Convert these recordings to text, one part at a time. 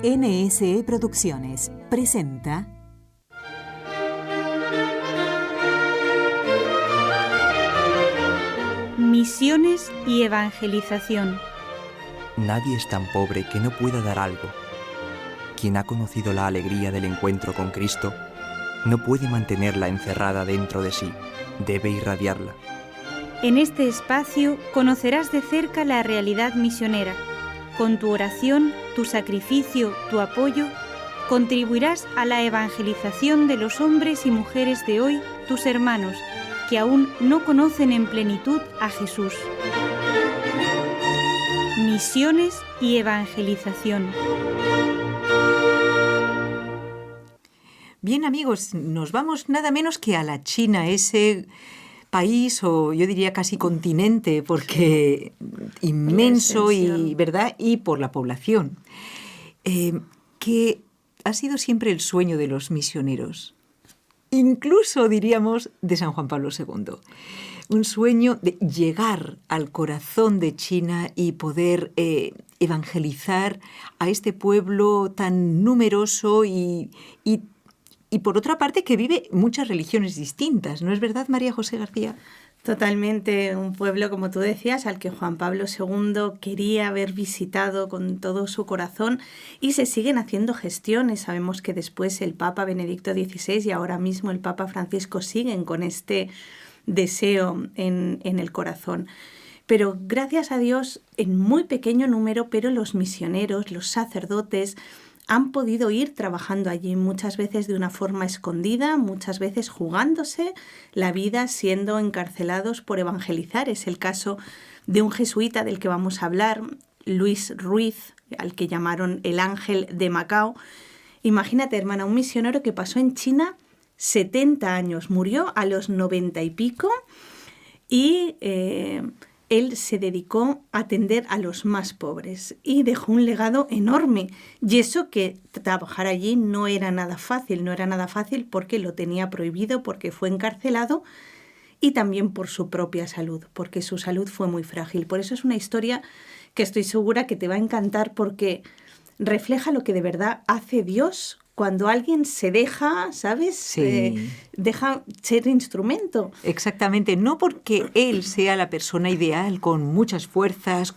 NSE Producciones presenta Misiones y evangelización. Nadie es tan pobre que no pueda dar algo. Quien ha conocido la alegría del encuentro con Cristo no puede mantenerla encerrada dentro de sí, debe irradiarla. En este espacio conocerás de cerca la realidad misionera. Con tu oración, tu sacrificio, tu apoyo, contribuirás a la evangelización de los hombres y mujeres de hoy, tus hermanos, que aún no conocen en plenitud a Jesús. Misiones y evangelización. Bien, amigos, nos vamos nada menos que a la China, ese país, o yo diría casi continente, porque inmenso y, ¿verdad? Y por la población, que ha sido siempre el sueño de los misioneros, incluso diríamos de San Juan Pablo II. Un sueño de llegar al corazón de China y poder evangelizar a este pueblo tan numeroso y por otra parte que vive muchas religiones distintas, ¿no es verdad, María José García? Totalmente, un pueblo, como tú decías, al que Juan Pablo II quería haber visitado con todo su corazón, y se siguen haciendo gestiones. Sabemos que después el Papa Benedicto XVI y ahora mismo el Papa Francisco siguen con este deseo en el corazón. Pero gracias a Dios, en muy pequeño número, pero los misioneros, los sacerdotes, han podido ir trabajando allí, muchas veces de una forma escondida, muchas veces jugándose la vida, siendo encarcelados por evangelizar. Es el caso de un jesuita del que vamos a hablar, Luis Ruiz, al que llamaron el ángel de Macao. Imagínate, hermana, un misionero que pasó en China 70 años, murió a los 90 y pico, y él se dedicó a atender a los más pobres y dejó un legado enorme. Y eso que trabajar allí no era nada fácil porque lo tenía prohibido, porque fue encarcelado y también por su propia salud, porque su salud fue muy frágil. Por eso es una historia que estoy segura que te va a encantar, porque refleja lo que de verdad hace Dios cuando alguien se deja, ¿sabes? Sí. Deja ser instrumento. Exactamente, no porque él sea la persona ideal, con muchas fuerzas,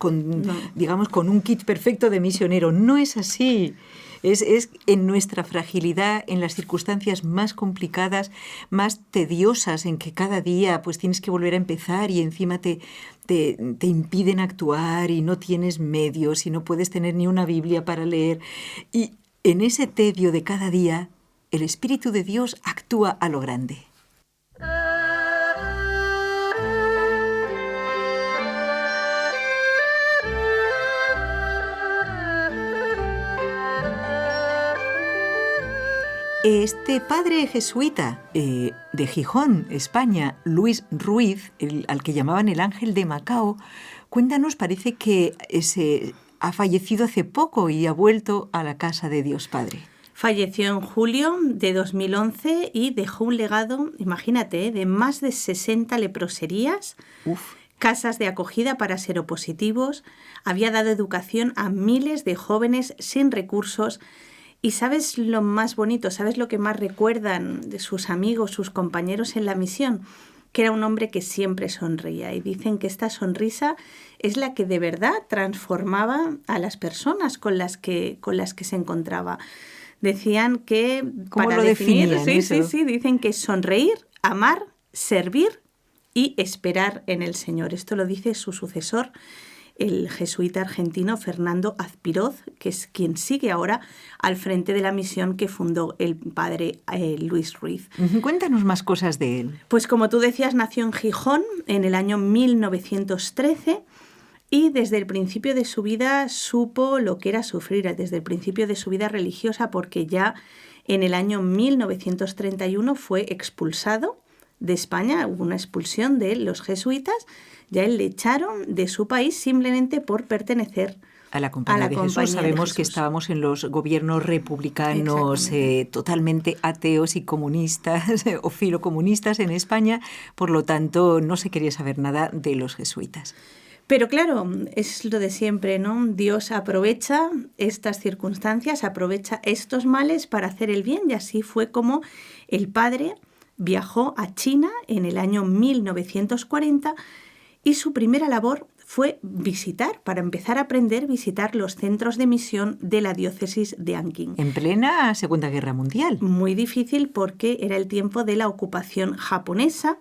digamos, con un kit perfecto de misionero. No es así. Es en nuestra fragilidad, en las circunstancias más complicadas, más tediosas, en que cada día pues tienes que volver a empezar y encima te impiden actuar y no tienes medios y no puedes tener ni una Biblia para leer. Y en ese tedio de cada día, el Espíritu de Dios actúa a lo grande. Este padre jesuita de Gijón, España, Luis Ruiz, al que llamaban el ángel de Macao, cuéntanos, parece que ha fallecido hace poco y ha vuelto a la casa de Dios Padre. Falleció en julio de 2011 y dejó un legado, imagínate, de más de 60 leproserías, casas de acogida para seropositivos, había dado educación a miles de jóvenes sin recursos. Y ¿sabes lo más bonito? ¿Sabes lo que más recuerdan de sus amigos, sus compañeros en la misión? Que era un hombre que siempre sonreía, y dicen que esta sonrisa es la que de verdad transformaba a las personas con las que se encontraba. Decían que ¿cómo lo definían? Sí, dicen que sonreír, amar, servir y esperar en el Señor. Esto lo dice su sucesor, el jesuita argentino Fernando Azpiroz, que es quien sigue ahora al frente de la misión que fundó el padre Luis Ruiz. Cuéntanos más cosas de él. Pues como tú decías, nació en Gijón en el año 1913 y desde el principio de su vida supo lo que era sufrir, desde el principio de su vida religiosa, porque ya en el año 1931 fue expulsado de España, hubo una expulsión de los jesuitas. Ya él le echaron de su país simplemente por pertenecer a la Compañía de Jesús. Sabemos que estábamos en los gobiernos republicanos totalmente ateos y comunistas o filocomunistas en España, por lo tanto no se quería saber nada de los jesuitas. Pero claro, es lo de siempre, ¿no? Dios aprovecha estas circunstancias, aprovecha estos males para hacer el bien, y así fue como el padre viajó a China en el año 1940 y su primera labor fue para empezar a aprender, visitar los centros de misión de la diócesis de Anqing. En plena Segunda Guerra Mundial. Muy difícil porque era el tiempo de la ocupación japonesa,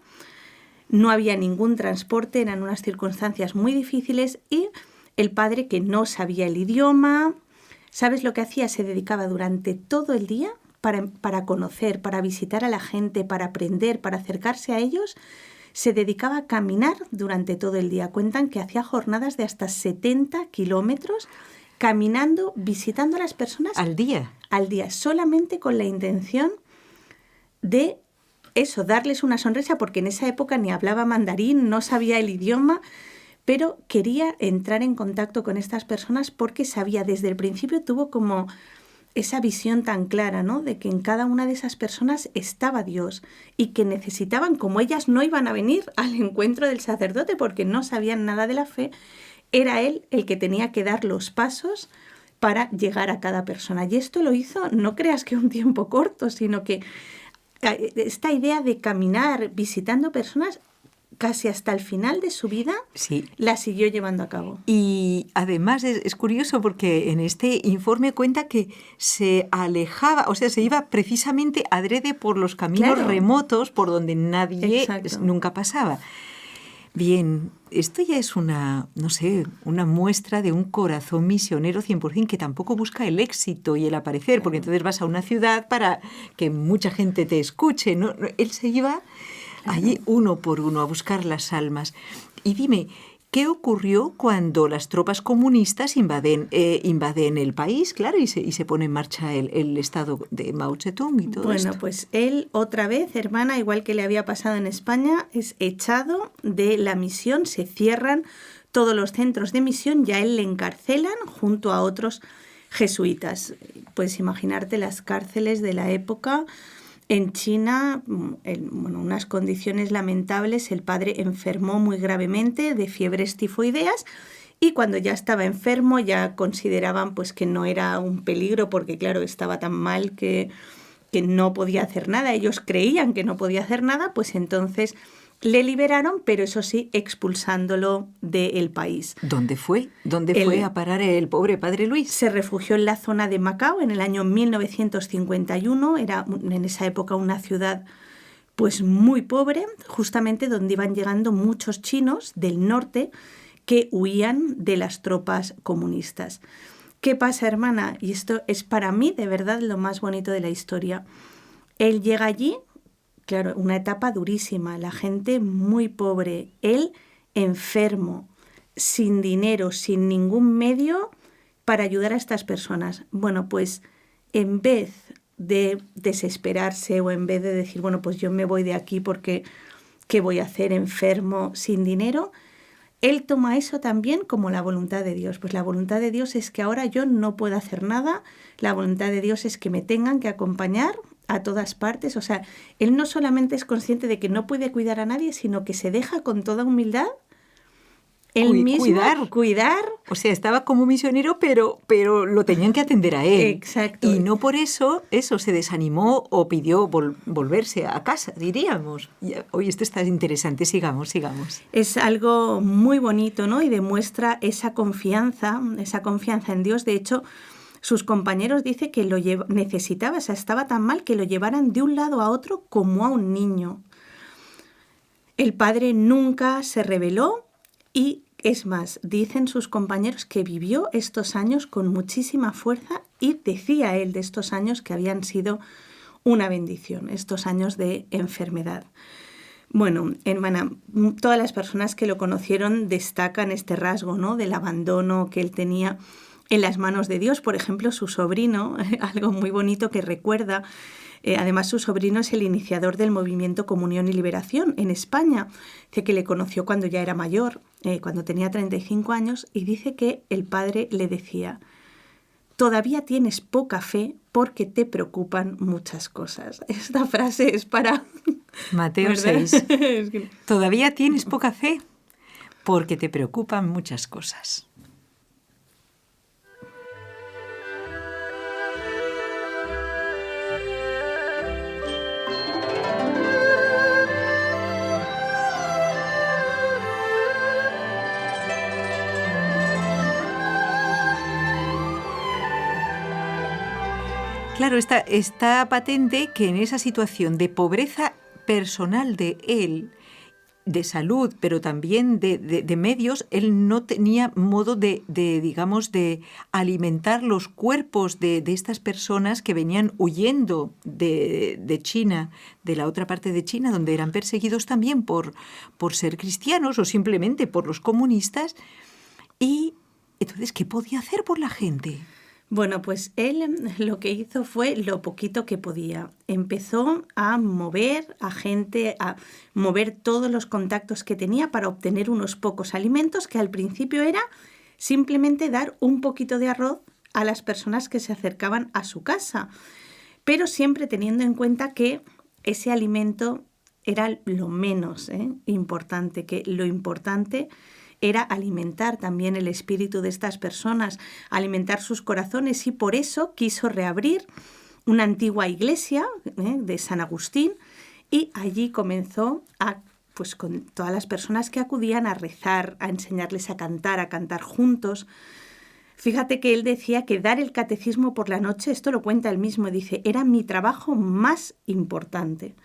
no había ningún transporte, eran unas circunstancias muy difíciles y el padre, que no sabía el idioma, ¿sabes lo que hacía? Se dedicaba durante todo el día para conocer, para visitar a la gente, para aprender, para acercarse a ellos. Se dedicaba a caminar durante todo el día. Cuentan que hacía jornadas de hasta 70 kilómetros caminando, visitando a las personas. ¿Al día? Al día, solamente con la intención de eso, darles una sonrisa, porque en esa época ni hablaba mandarín, no sabía el idioma, pero quería entrar en contacto con estas personas porque sabía, desde el principio tuvo como esa visión tan clara, ¿no?, de que en cada una de esas personas estaba Dios y que necesitaban, como ellas no iban a venir al encuentro del sacerdote porque no sabían nada de la fe, era él el que tenía que dar los pasos para llegar a cada persona. Y esto lo hizo, no creas que un tiempo corto, sino que esta idea de caminar visitando personas casi hasta el final de su vida, sí, la siguió llevando a cabo. Y además es curioso porque en este informe cuenta que se alejaba, o sea, se iba precisamente adrede por los caminos remotos por donde nadie nunca pasaba. Bien, esto ya es una muestra de un corazón misionero 100% que tampoco busca el éxito y el aparecer, porque entonces vas a una ciudad para que mucha gente te escuche, ¿no? Él se iba allí uno por uno a buscar las almas. Y dime, ¿qué ocurrió cuando las tropas comunistas invaden el país, claro, y se pone en marcha el estado de Mao Zedong y todo esto? Bueno, pues él otra vez, hermana, igual que le había pasado en España, es echado de la misión, se cierran todos los centros de misión, ya él le encarcelan junto a otros jesuitas. Puedes imaginarte las cárceles de la época. En China, unas condiciones lamentables, el padre enfermó muy gravemente de fiebres tifoideas y cuando ya estaba enfermo ya consideraban pues que no era un peligro porque claro, estaba tan mal que no podía hacer nada. Ellos creían que no podía hacer nada, pues entonces le liberaron, pero eso sí, expulsándolo del país. ¿Dónde fue? ¿Dónde fue a parar el pobre padre Luis? Se refugió en la zona de Macao en el año 1951. Era en esa época una ciudad pues muy pobre, justamente donde iban llegando muchos chinos del norte que huían de las tropas comunistas. ¿Qué pasa, hermana? Y esto es para mí de verdad lo más bonito de la historia. Él llega allí. Claro, una etapa durísima, la gente muy pobre, él enfermo, sin dinero, sin ningún medio para ayudar a estas personas. Bueno, pues en vez de desesperarse o en vez de decir, bueno, pues yo me voy de aquí porque ¿qué voy a hacer enfermo, sin dinero? Él toma eso también como la voluntad de Dios. Pues la voluntad de Dios es que ahora yo no puedo hacer nada, la voluntad de Dios es que me tengan que acompañar a todas partes. O sea, él no solamente es consciente de que no puede cuidar a nadie, sino que se deja con toda humildad él mismo cuidar. O sea, estaba como misionero, pero lo tenían que atender a él. Exacto. Y no por eso se desanimó o pidió volverse a casa, diríamos. Oye, esto está interesante, sigamos. Es algo muy bonito, ¿no? Y demuestra esa confianza en Dios. De hecho, sus compañeros dicen que necesitaba, o sea, estaba tan mal que lo llevaran de un lado a otro como a un niño. El padre nunca se rebeló y, es más, dicen sus compañeros que vivió estos años con muchísima fuerza y decía él de estos años que habían sido una bendición, estos años de enfermedad. Bueno, hermana, todas las personas que lo conocieron destacan este rasgo, ¿no?, del abandono que él tenía en las manos de Dios. Por ejemplo, su sobrino, algo muy bonito que recuerda, además su sobrino es el iniciador del movimiento Comunión y Liberación en España. Dice que le conoció cuando ya era mayor, cuando tenía 35 años, y dice que el padre le decía: todavía tienes poca fe porque te preocupan muchas cosas. Esta frase es para... Mateo 6. Todavía tienes poca fe porque te preocupan muchas cosas. Claro, está patente que en esa situación de pobreza personal de él, de salud, pero también de medios, él no tenía modo digamos, de alimentar los cuerpos de estas personas que venían huyendo de China, de la otra parte de China, donde eran perseguidos también por ser cristianos o simplemente por los comunistas. Y entonces, ¿qué podía hacer por la gente? Bueno, pues él lo que hizo fue lo poquito que podía. Empezó a mover a gente, a mover todos los contactos que tenía para obtener unos pocos alimentos, que al principio era simplemente dar un poquito de arroz a las personas que se acercaban a su casa, pero siempre teniendo en cuenta que ese alimento era lo menos importante, que lo importante era alimentar también el espíritu de estas personas, alimentar sus corazones, y por eso quiso reabrir una antigua iglesia de San Agustín, y allí comenzó pues con todas las personas que acudían a rezar, a enseñarles a cantar juntos. Fíjate que él decía que dar el catecismo por la noche, esto lo cuenta él mismo, dice, era mi trabajo más importante.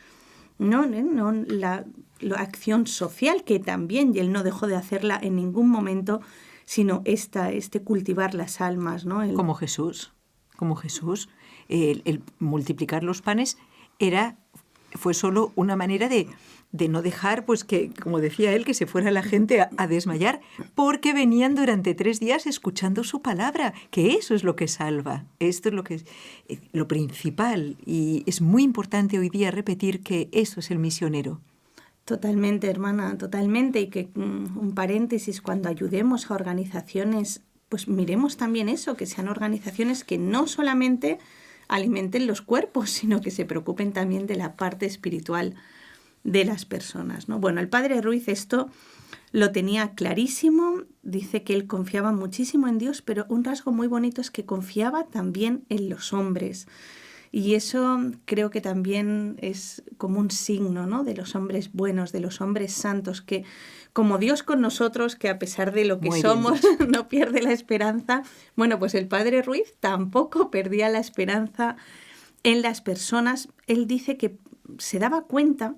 No la acción social, que también, y él no dejó de hacerla en ningún momento, sino cultivar las almas, ¿no? Como Jesús. El multiplicar los panes fue solo una manera de no dejar, pues que, como decía él, que se fuera la gente a desmayar, porque venían durante 3 días escuchando su palabra, que eso es lo que salva, esto es lo que es lo principal, y es muy importante hoy día repetir que eso es el misionero. Totalmente, hermana, totalmente, y que un paréntesis, cuando ayudemos a organizaciones, pues miremos también eso, que sean organizaciones que no solamente alimenten los cuerpos, sino que se preocupen también de la parte espiritual de las personas, ¿no? Bueno, el padre Ruiz esto lo tenía clarísimo, dice que él confiaba muchísimo en Dios, pero un rasgo muy bonito es que confiaba también en los hombres. Y eso creo que también es como un signo, ¿no?, de los hombres buenos, de los hombres santos, que como Dios con nosotros, que a pesar de lo que somos no pierde la esperanza. Bueno, pues el padre Ruiz tampoco perdía la esperanza en las personas. Él dice que se daba cuenta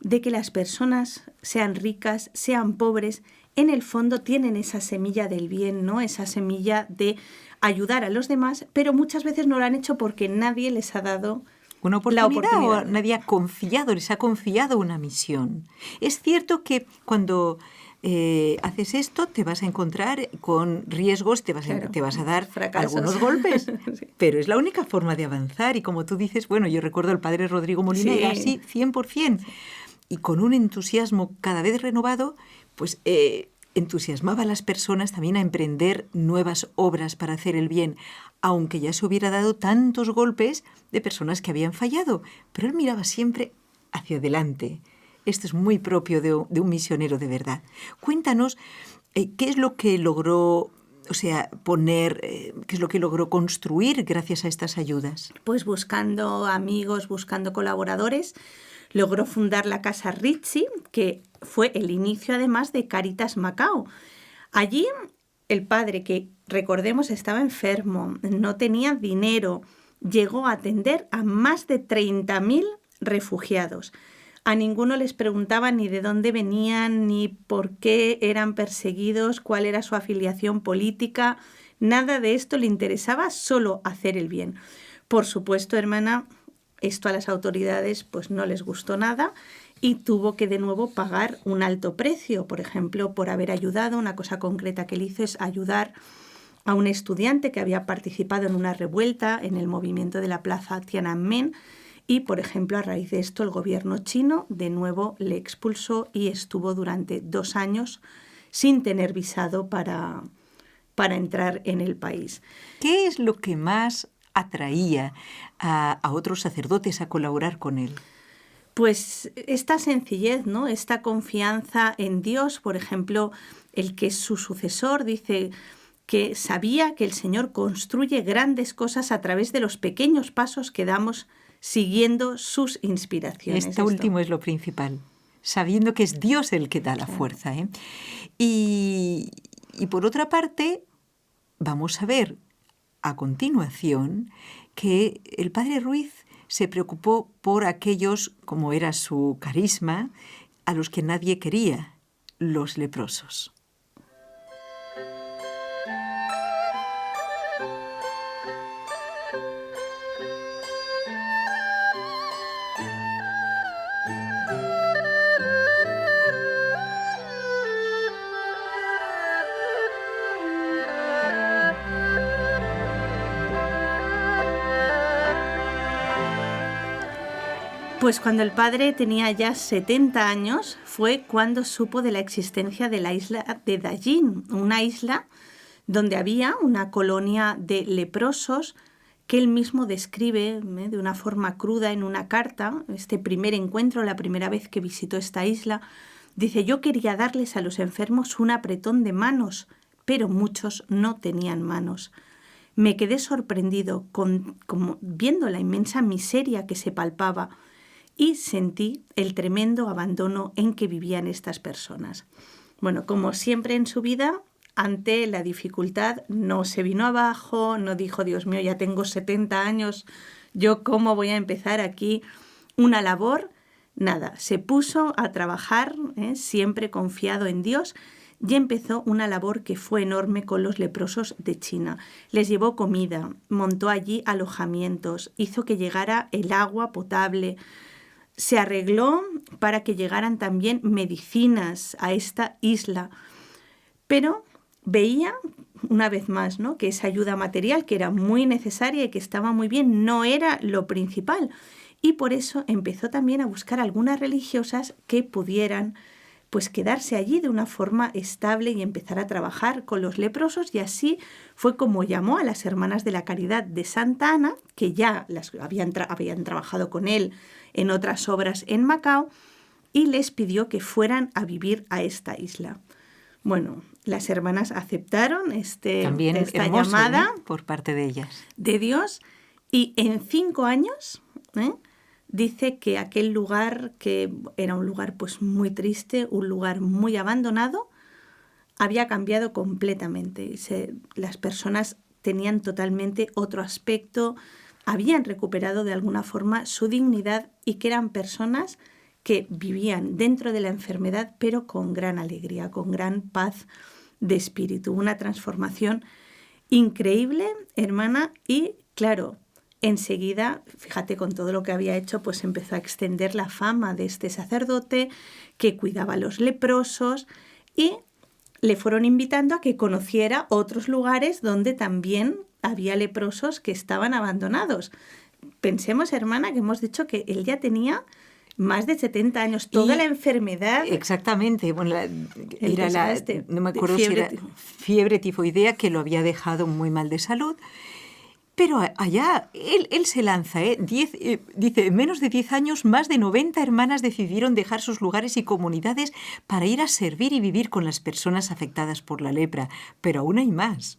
de que las personas, sean ricas, sean pobres, en el fondo tienen esa semilla del bien, ¿no?, esa semilla de ayudar a los demás, pero muchas veces no lo han hecho porque nadie les ha dado una oportunidad. O nadie les ha confiado una misión. Es cierto que cuando haces esto te vas a encontrar con riesgos, te vas a dar fracasos, algunos golpes, sí. Pero es la única forma de avanzar, y como tú dices, bueno, yo recuerdo al padre Rodrigo Molina, era así 100%, y con un entusiasmo cada vez renovado, pues entusiasmaba a las personas también a emprender nuevas obras para hacer el bien, aunque ya se hubiera dado tantos golpes de personas que habían fallado, pero él miraba siempre hacia adelante. Esto es muy propio de un misionero de verdad. Cuéntanos qué es lo que logró, qué es lo que logró construir gracias a estas ayudas. Pues buscando amigos, buscando colaboradores, logró fundar la Casa Ritchie, que fue el inicio además de Caritas Macao. Allí el padre, que recordemos estaba enfermo, no tenía dinero, llegó a atender a más de 30.000 refugiados. A ninguno les preguntaba ni de dónde venían, ni por qué eran perseguidos, cuál era su afiliación política. Nada de esto le interesaba, solo hacer el bien. Por supuesto, hermana, esto a las autoridades pues no les gustó nada y tuvo que de nuevo pagar un alto precio. Por ejemplo, por haber ayudado, una cosa concreta que él hizo es ayudar a un estudiante que había participado en una revuelta en el movimiento de la plaza Tiananmen, y, por ejemplo, a raíz de esto el gobierno chino de nuevo le expulsó y estuvo durante 2 años sin tener visado para entrar en el país. ¿Qué es lo que más atraía a otros sacerdotes a colaborar con él? Pues esta sencillez, ¿no? Esta confianza en Dios, por ejemplo, el que es su sucesor dice que sabía que el Señor construye grandes cosas a través de los pequeños pasos que damos siguiendo sus inspiraciones. Esto último es lo principal, sabiendo que es Dios el que da la fuerza, ¿eh? Y por otra parte, vamos a ver a continuación que el padre Ruiz se preocupó por aquellos, como era su carisma, a los que nadie quería, los leprosos. Pues cuando el padre tenía ya 70 años fue cuando supo de la existencia de la isla de Dallín, una isla donde había una colonia de leprosos que él mismo describe de una forma cruda en una carta. Este primer encuentro, la primera vez que visitó esta isla, dice: yo quería darles a los enfermos un apretón de manos, pero muchos no tenían manos. Me quedé sorprendido como viendo la inmensa miseria que se palpaba y sentí el tremendo abandono en que vivían estas personas. Bueno, como siempre en su vida, ante la dificultad no se vino abajo, no dijo: Dios mío, ya tengo 70 años, ¿yo cómo voy a empezar aquí una labor? Nada, se puso a trabajar, siempre confiado en Dios, y empezó una labor que fue enorme con los leprosos de China. Les llevó comida, montó allí alojamientos, hizo que llegara el agua potable, se arregló para que llegaran también medicinas a esta isla, pero veía una vez más, ¿no?, que esa ayuda material, que era muy necesaria y que estaba muy bien, no era lo principal, y por eso empezó también a buscar algunas religiosas que pudieran pues quedarse allí de una forma estable y empezar a trabajar con los leprosos, y así fue como llamó a las Hermanas de la Caridad de Santa Ana, que ya habían trabajado con él en otras obras en Macao, y les pidió que fueran a vivir a esta isla. Bueno, las hermanas aceptaron También esta hermoso, llamada por parte de ellas, de Dios, y en 5 años, dice que aquel lugar, que era un lugar pues muy triste, un lugar muy abandonado, había cambiado completamente. Las personas tenían totalmente otro aspecto, habían recuperado de alguna forma su dignidad, y que eran personas que vivían dentro de la enfermedad, pero con gran alegría, con gran paz de espíritu. Una transformación increíble, hermana, y claro, enseguida, fíjate, con todo lo que había hecho, pues empezó a extender la fama de este sacerdote que cuidaba a los leprosos, y le fueron invitando a que conociera otros lugares donde también había leprosos que estaban abandonados. Pensemos, hermana, que hemos dicho que él ya tenía más de 70 años, toda la enfermedad. Exactamente, bueno, no me acuerdo si era fiebre tifoidea, que lo había dejado muy mal de salud. Pero allá él se lanza, dice, en menos de 10 años, más de 90 hermanas decidieron dejar sus lugares y comunidades para ir a servir y vivir con las personas afectadas por la lepra. Pero aún hay más.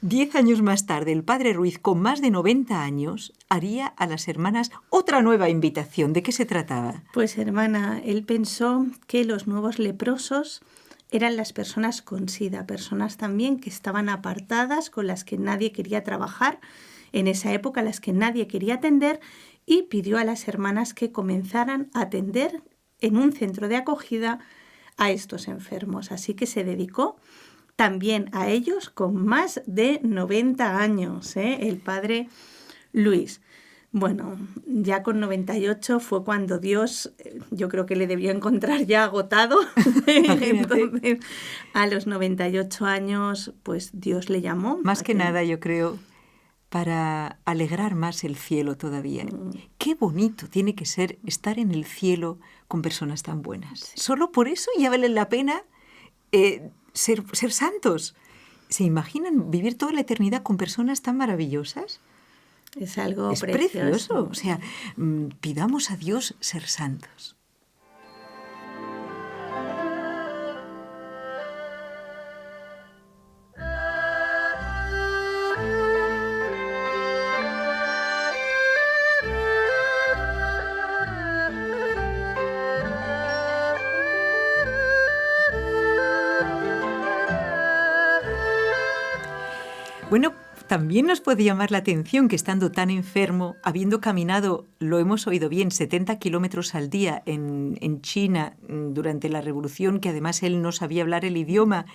10 años más tarde, el padre Ruiz, con más de 90 años, haría a las hermanas otra nueva invitación. ¿De qué se trataba? Pues, hermana, él pensó que los nuevos leprosos eran las personas con SIDA, personas también que estaban apartadas, con las que nadie quería trabajar en esa época, las que nadie quería atender, y pidió a las hermanas que comenzaran a atender en un centro de acogida a estos enfermos. Así que se dedicó también a ellos con más de 90 años, el padre Luis. Bueno, ya con 98 fue cuando Dios, yo creo que le debió encontrar ya agotado. Entonces, a los 98 años, pues Dios le llamó. Más que nada, yo creo, para alegrar más el cielo todavía. Qué bonito tiene que ser estar en el cielo con personas tan buenas. Sí. Solo por eso ya vale la pena ser santos. ¿Se imaginan vivir toda la eternidad con personas tan maravillosas? Es algo es precioso. O sea, pidamos a Dios ser santos. Bueno, también nos puede llamar la atención que estando tan enfermo, habiendo caminado, lo hemos oído bien, 70 kilómetros al día en China durante la Revolución, que además él no sabía hablar el idioma,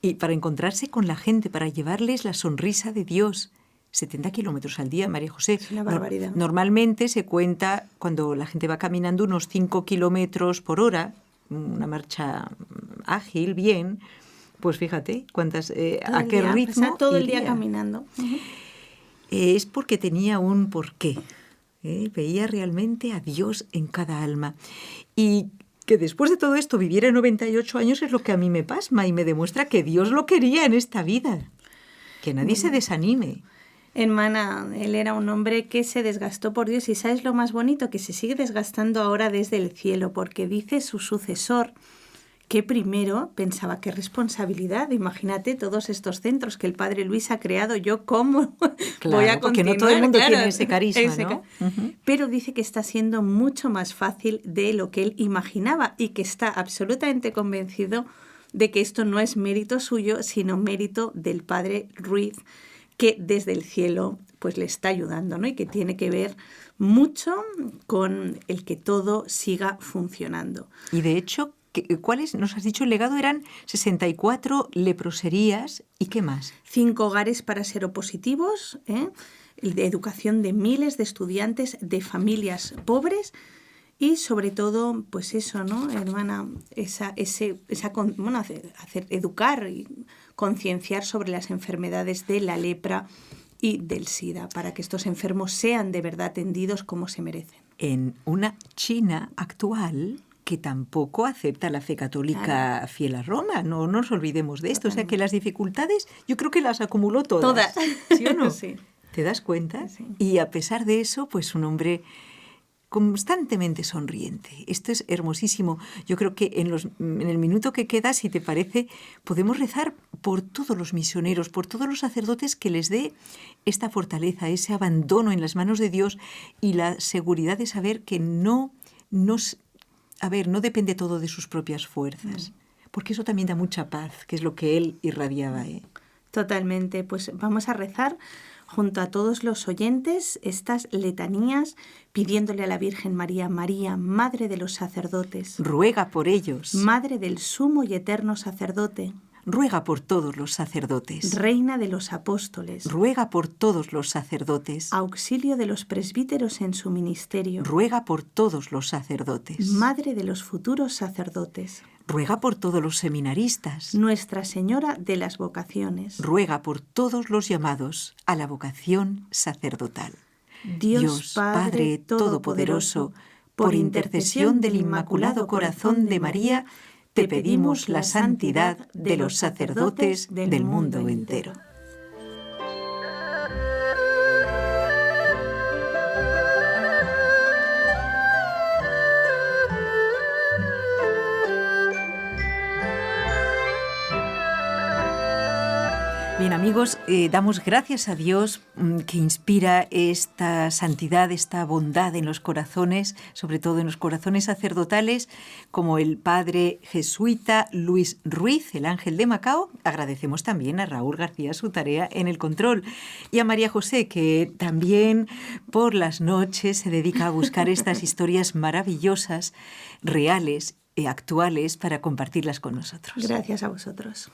y para encontrarse con la gente, para llevarles la sonrisa de Dios. 70 kilómetros al día, María José. Es una barbaridad. Normalmente se cuenta, cuando la gente va caminando, unos 5 kilómetros por hora, una marcha ágil, bien. Pues fíjate cuántas, a qué ritmo. Pasar todo el día caminando. Es porque tenía un porqué. Veía realmente a Dios en cada alma. Y que después de todo esto viviera 98 años es lo que a mí me pasma y me demuestra que Dios lo quería en esta vida. Que nadie se desanime. Hermana, él era un hombre que se desgastó por Dios y ¿sabes lo más bonito? Que se sigue desgastando ahora desde el cielo porque dice su sucesor que primero pensaba qué responsabilidad, imagínate todos estos centros que el padre Luis ha creado, yo cómo claro, voy a continuar. Porque no todo el mundo tiene ese carisma, ¿no? Pero dice que está siendo mucho más fácil de lo que él imaginaba y que está absolutamente convencido de que esto no es mérito suyo, sino mérito del padre Ruiz, que desde el cielo pues le está ayudando, ¿no? Y que tiene que ver mucho con el que todo siga funcionando. Y de hecho, ¿cuáles? Nos has dicho, el legado eran 64 leproserías y ¿qué más? 5 hogares para seropositivos, de educación de miles de estudiantes de familias pobres y sobre todo, pues eso, ¿no, hermana? Educar y concienciar sobre las enfermedades de la lepra y del SIDA para que estos enfermos sean de verdad atendidos como se merecen. En una China actual que tampoco acepta la fe católica fiel a Roma. No nos olvidemos de esto. Totalmente. O sea que las dificultades yo creo que las acumuló todas. ¿Sí o no? Sí. ¿Te das cuenta? Sí. Y a pesar de eso, pues un hombre constantemente sonriente. Esto es hermosísimo. Yo creo que en el minuto que queda, si te parece, podemos rezar por todos los misioneros, por todos los sacerdotes que les dé esta fortaleza, ese abandono en las manos de Dios y la seguridad de saber que no depende todo de sus propias fuerzas, porque eso también da mucha paz, que es lo que él irradiaba. Totalmente, pues vamos a rezar junto a todos los oyentes estas letanías pidiéndole a la Virgen María, María, Madre de los sacerdotes. Ruega por ellos. Madre del sumo y eterno sacerdote. Ruega por todos los sacerdotes. Reina de los apóstoles. Ruega por todos los sacerdotes. Auxilio de los presbíteros en su ministerio. Ruega por todos los sacerdotes. Madre de los futuros sacerdotes. Ruega por todos los seminaristas. Nuestra Señora de las vocaciones. Ruega por todos los llamados a la vocación sacerdotal. Dios Padre Todopoderoso, por intercesión del Inmaculado Corazón de María, te pedimos la santidad de los sacerdotes del mundo entero. Bien, amigos, damos gracias a Dios que inspira esta santidad, esta bondad en los corazones, sobre todo en los corazones sacerdotales, como el padre jesuita Luis Ruiz, el ángel de Macao. Agradecemos también a Raúl García su tarea en el control y a María José, que también por las noches se dedica a buscar estas historias maravillosas, reales y actuales para compartirlas con nosotros. Gracias a vosotros.